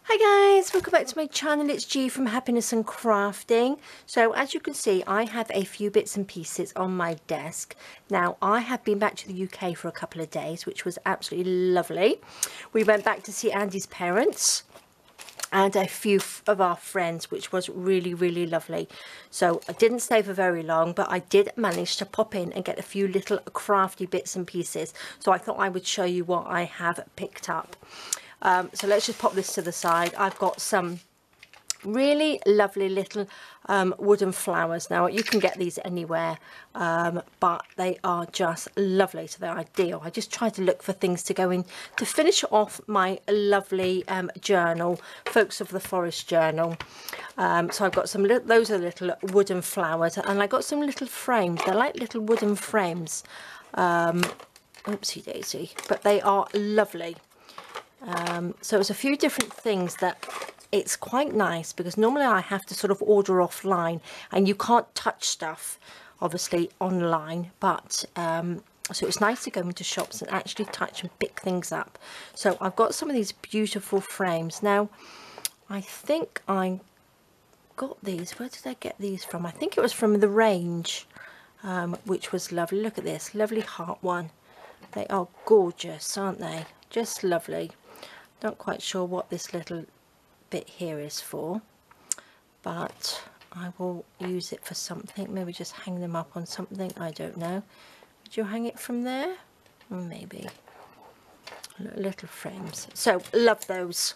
Hi guys, welcome back to my channel. It's G from Happiness and Crafting. So as you can see, I have a few bits and pieces on my desk. Now I have been back to the UK for a couple of days, which was absolutely lovely. We went back to see Andy's parents and a few of our friends, which was really lovely. So I didn't stay for very long, but I did manage to pop in and get a few little crafty bits and pieces. So I thought I would show you what I have picked up. So let's just pop this to the side. I've got some really lovely little wooden flowers. Now you can get these anywhere, but they are just lovely, so they're ideal. I just tried to look for things to go in to finish off my lovely journal, Folks of the Forest journal. So I've got some those are little wooden flowers, and I got some little frames. They're like little wooden frames, oopsie daisy, but they are lovely. So it's a few different things that it's quite nice, because normally I have to sort of order offline and you can't touch stuff obviously online, but so it's nice to go into shops and actually touch and pick things up. So I've got some of these beautiful frames. Now I think I got these, where did I get these from? I think it was from the range, which was lovely. Look at this lovely heart one. They are gorgeous, aren't they? Just lovely. Not quite sure what this little bit here is for, but I will use it for something. Maybe just hang them up on something, I don't know. Would you hang it from there? Maybe. Little frames. So love those.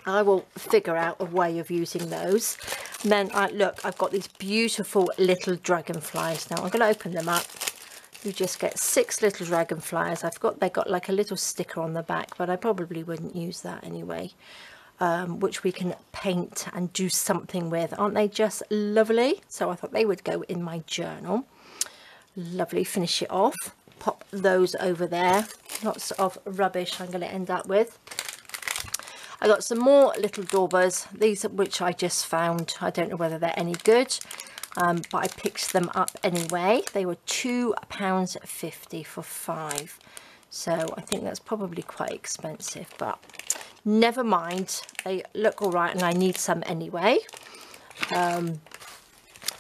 I will figure out a way of using those. And then look, I've got these beautiful little dragonflies. Now I'm going to open them up. You just get 6 little dragonflies. They got like a little sticker on the back, but I probably wouldn't use that anyway. Which we can paint and do something with. Aren't they just lovely? So I thought they would go in my journal. Lovely. Finish it off. Pop those over there. Lots of rubbish I'm going to end up with. I got some more little daubers. These which I just found. I don't know whether they're any good. But I picked them up anyway. They were £2.50 for 5. So I think that's probably quite expensive, but never mind. They look all right, and I need some anyway.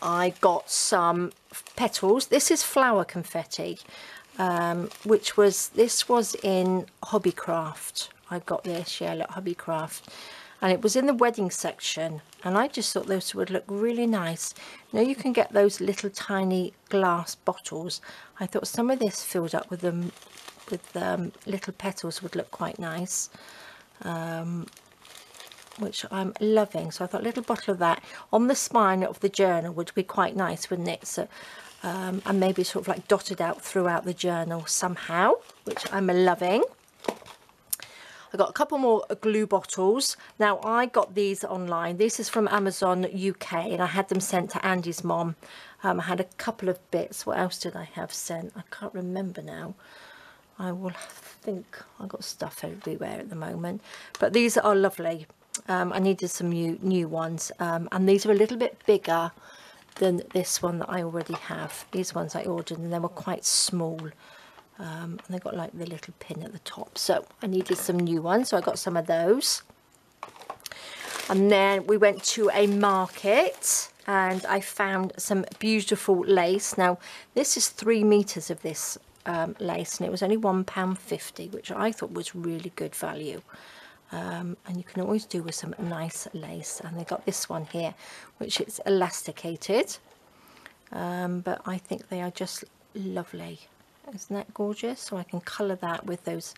I got some petals. This is flower confetti, this was in Hobbycraft. I got this, yeah, look, Hobbycraft. And it was in the wedding section, and I just thought those would look really nice. Now you can get those little tiny glass bottles. I thought some of this filled up with them, little petals would look quite nice, which I'm loving. So I thought a little bottle of that on the spine of the journal would be quite nice, wouldn't it? So and maybe sort of like dotted out throughout the journal somehow, which I'm loving. I got a couple more glue bottles. Now I got these online. This is from Amazon UK, and I had them sent to Andy's mom. I had a couple of bits. What else did I have sent? I can't remember now. I will think. I've got stuff everywhere at the moment, but these are lovely. I needed some new ones, and these are a little bit bigger than this one that I already have. These ones I ordered, and they were quite small. And they got like the little pin at the top, so I needed some new ones, so I got some of those. And then we went to a market and I found some beautiful lace. Now this is 3 meters of this lace, and it was only £1.50, which I thought was really good value. And you can always do with some nice lace, and they got this one here which is elasticated, but I think they are just lovely. Isn't that gorgeous? So I can colour that with those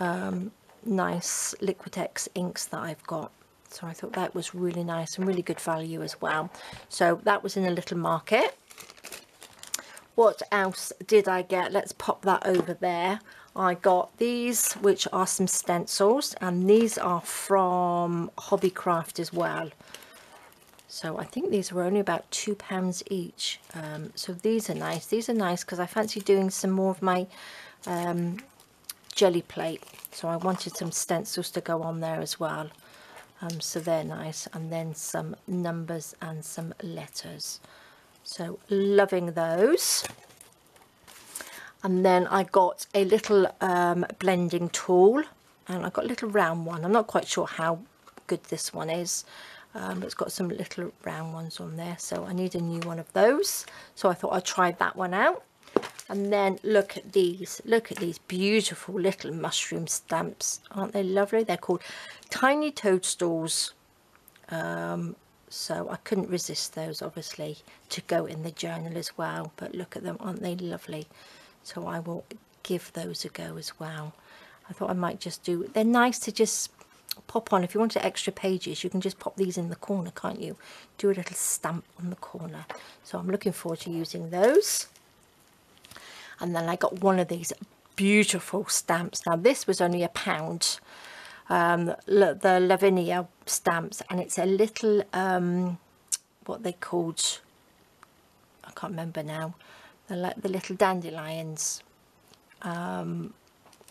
nice Liquitex inks that I've got. So I thought that was really nice and really good value as well. So that was in a little market. What else did I get? Let's pop that over there. I got these, which are some stencils, and these are from Hobbycraft as well. So I think these were only about £2 each. So these are nice. These are nice because I fancy doing some more of my jelly plate. So I wanted some stencils to go on there as well. So they're nice. And then some numbers and some letters. So loving those. And then I got a little blending tool, and I got a little round one. I'm not quite sure how good this one is. It's got some little round ones on there, so I need a new one of those. So I thought I'd try that one out. And then look at these beautiful little mushroom stamps. Aren't they lovely? They're called Tiny Toadstools. So I couldn't resist those, obviously, to go in the journal as well. But look at them, aren't they lovely? So I will give those a go as well. I thought I might just do, they're nice to just pop on. If you wanted extra pages, you can just pop these in the corner, can't you? Do a little stamp on the corner. So I'm looking forward to using those. And then I got one of these beautiful stamps. Now this was only £1. The Lavinia stamps, and it's a little what they called, I can't remember now, the little dandelions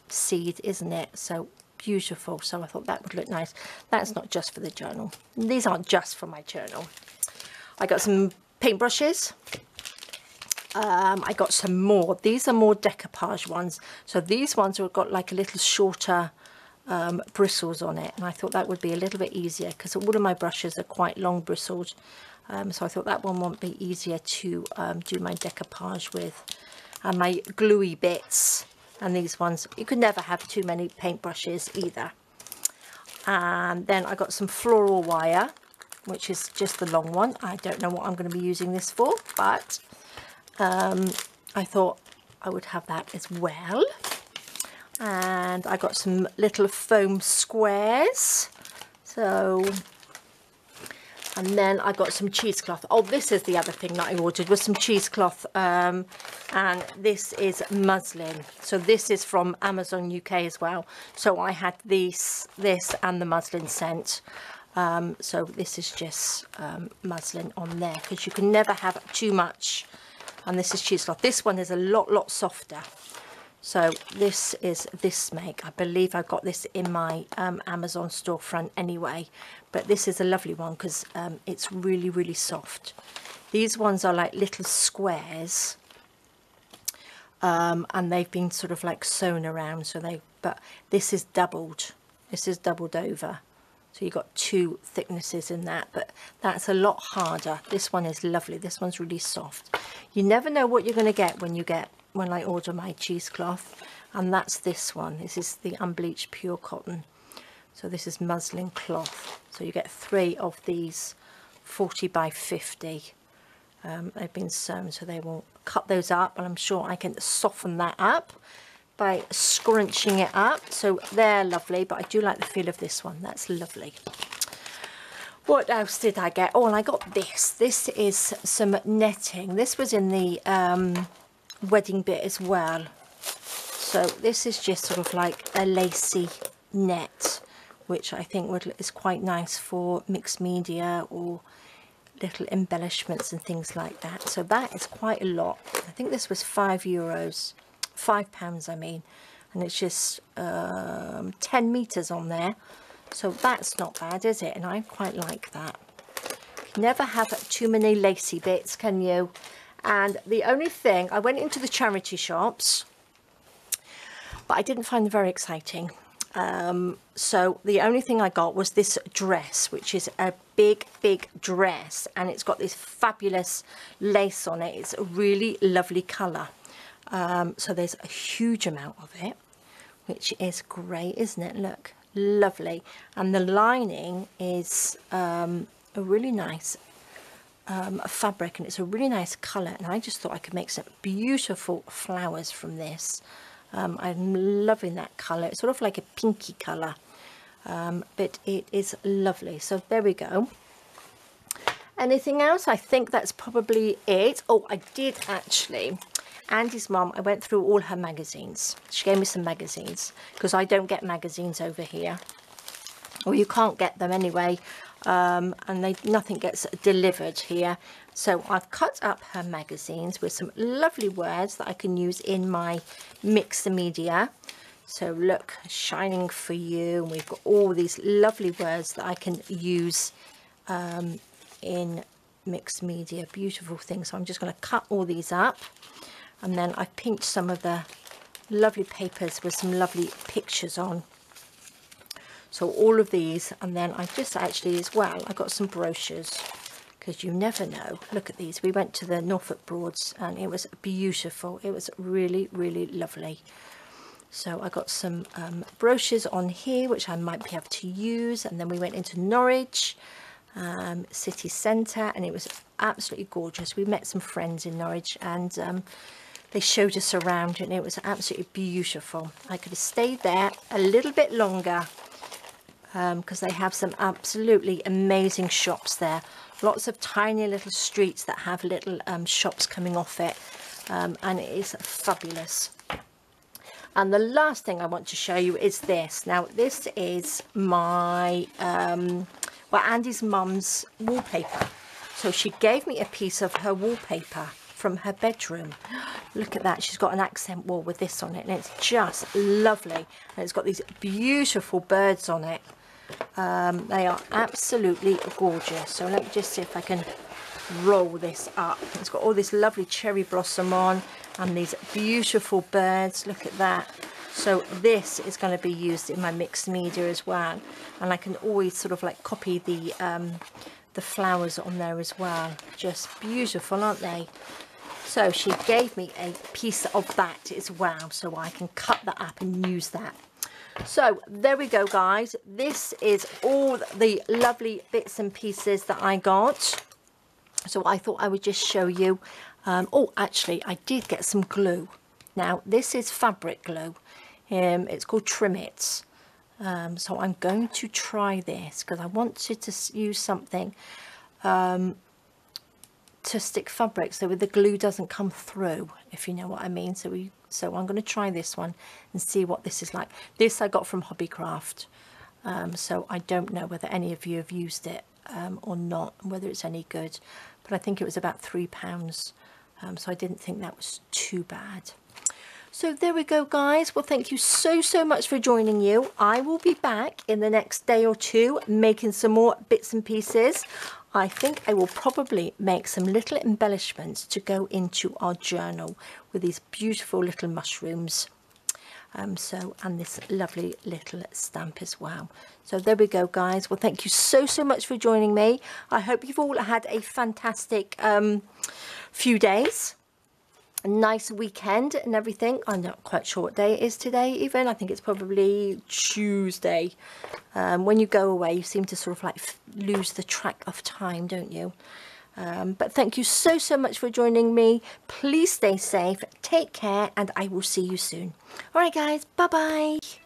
seed, isn't it? So beautiful. So I thought that would look nice. That's not just for the journal. These aren't just for my journal. I got some paintbrushes. I got some more. These are more decoupage ones. So these ones have got like a little shorter bristles on it, and I thought that would be a little bit easier because all of my brushes are quite long bristled. So I thought that one would be easier to do my decoupage with. And my gluey bits, and these ones, you could never have too many paintbrushes either. And then I got some floral wire, which is just the long one. I don't know what I'm going to be using this for, but I thought I would have that as well. And I got some little foam squares. So, and then I got some cheesecloth. Oh, this is the other thing that I ordered, was some cheesecloth. And this is muslin. So this is from Amazon UK as well. So I had this and the muslin sent. So this is just muslin on there, because you can never have too much. And this is cheesecloth. This one is a lot softer. So this is this make. I believe I got this in my Amazon storefront anyway. But this is a lovely one because it's really soft. These ones are like little squares. And they've been sort of like sewn around. But this is doubled. This is doubled over. So you've got two thicknesses in that, but that's a lot harder. This one is lovely. This one's really soft. You never know what you're going to get when I order my cheesecloth. And that's this one. This is the unbleached pure cotton. So this is muslin cloth. So you get 3 of these 40 by 50. They've been sewn, so they will cut those up, and I'm sure I can soften that up by scrunching it up. So they're lovely, but I do like the feel of this one. That's lovely. What else did I get? Oh, and I got this. This is some netting. This was in the wedding bit as well. So this is just sort of like a lacy net, which I think is quite nice for mixed media or little embellishments and things like that. So that is quite a lot. I think this was £5 I mean, and it's just 10 meters on there, so that's not bad, is it? And I quite like that. You can never have too many lacy bits, can you? And the only thing, I went into the charity shops, but I didn't find them very exciting. So the only thing I got was this dress, which is a big dress, and it's got this fabulous lace on it. It's a really lovely colour. So there's a huge amount of it, which is great, isn't it? Look, lovely. And the lining is a really nice fabric, and it's a really nice colour, and I just thought I could make some beautiful flowers from this. I'm loving that colour. It's sort of like a pinky colour, but it is lovely. So there we go. Anything else? I think that's probably it. Oh, I did actually. Andy's mum, I went through all her magazines. She gave me some magazines because I don't get magazines over here, or you can't get them anyway, and nothing gets delivered here. So I've cut up her magazines with some lovely words that I can use in my mixed media. So look, shining for you, and we've got all these lovely words that I can use in mixed media. Beautiful things. So I'm just going to cut all these up. And then I've pinked some of the lovely papers with some lovely pictures on. So all of these, and then I just actually as well, I got some brochures, because you never know. Look at these. We went to the Norfolk Broads and it was beautiful. It was really, really lovely. So I got some brochures on here, which I might be able to use. And then we went into Norwich city centre, and it was absolutely gorgeous. We met some friends in Norwich, and they showed us around, and it was absolutely beautiful. I could have stayed there a little bit longer, because they have some absolutely amazing shops there. Lots of tiny little streets that have little shops coming off it, and it is fabulous. And the last thing I want to show you is this. Now, this is my, well, Andy's mum's wallpaper. So she gave me a piece of her wallpaper from her bedroom. Look at that. She's got an accent wall with this on it, and it's just lovely. And it's got these beautiful birds on it. They are absolutely gorgeous. So let me just see if I can roll this up. It's got all this lovely cherry blossom on and these beautiful birds. Look at that. So this is going to be used in my mixed media as well, and I can always sort of like copy the flowers on there as well. Just beautiful, aren't they? So she gave me a piece of that as well, so I can cut that up and use that. So there we go, guys. This is all the lovely bits and pieces that I got. So I thought I would just show you. Oh, actually, I did get some glue. Now, this is fabric glue. It's called Trim It. So I'm going to try this because I wanted to use something to stick fabric so the glue doesn't come through, if you know what I mean. So I'm going to try this one and see what this is like. This I got from Hobbycraft, so I don't know whether any of you have used it or not, and whether it's any good, but I think it was about £3, so I didn't think that was too bad. So there we go, guys. Well, thank you so much for joining you. I will be back in the next day or two making some more bits and pieces. I think I will probably make some little embellishments to go into our journal with these beautiful little mushrooms. And this lovely little stamp as well. So there we go, guys. Well, thank you so much for joining me. I hope you've all had a fantastic few days. A nice weekend and everything. I'm not quite sure what day it is today even. I think it's probably Tuesday. When you go away, you seem to sort of like lose the track of time, don't you? But thank you so much for joining me. Please stay safe, take care, and I will see you soon. All right, guys, bye bye.